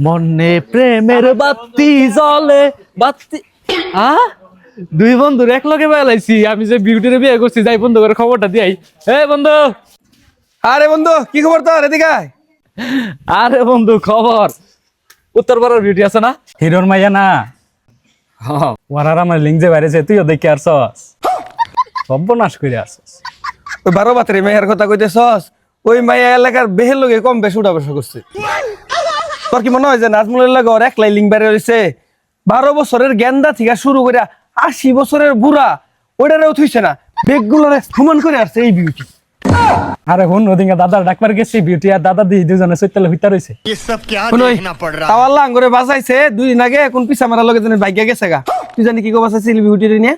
মনে প্রেমের বাতি জ্বলে বাতি দুই বন্ধুর এক লগে বেলাইছি আমি যে বিউটির বিয়ে করছি যাই বন্ধু করে খবরটা দিয়াই। বন্ধু। আরে বন্ধু কি খবর তোর এদিকে আয়। আরে বন্ধু খবর উত্তরপাড়ার বিউটি আছে না হিরোর মাইয়া না ওরার আমার লিঙ্ক যে বাইরেছে তুইও দেখে আসছস সর্বনাশ করে আসছস। ওই 12 বাতের মেয়ের কথা কইতেছস ওই মাইয়া এলাকার বেহের লগে কম বেশ উঠা বসা করছে। তোর কি মনে হয় যে নাজমুলের লাগে ওর একলাই লিঙ্ক বাইরে হয়েছে? 12 বছরের গেন্দা থেকে শুরু করে 80 বছরের বুড়া ওইটারেও থুইছে না, বেগগুলোরে হুমান করে আসছে এই বিউটি। আরে হুন ওদিকে দাদার ডাকবার গেছি বিউটি আর দাদা দি দুজনে চৈতালে হইতা রইছে। তাওয়াল্লা আঙ্গুরে বাজাইছে 2 দিন আগে, এখন পিছা মারার লগে জানি বাইকে গেছে গা। তুই জানি কি কো বাজাইছিলি বিউটির নিয়ে?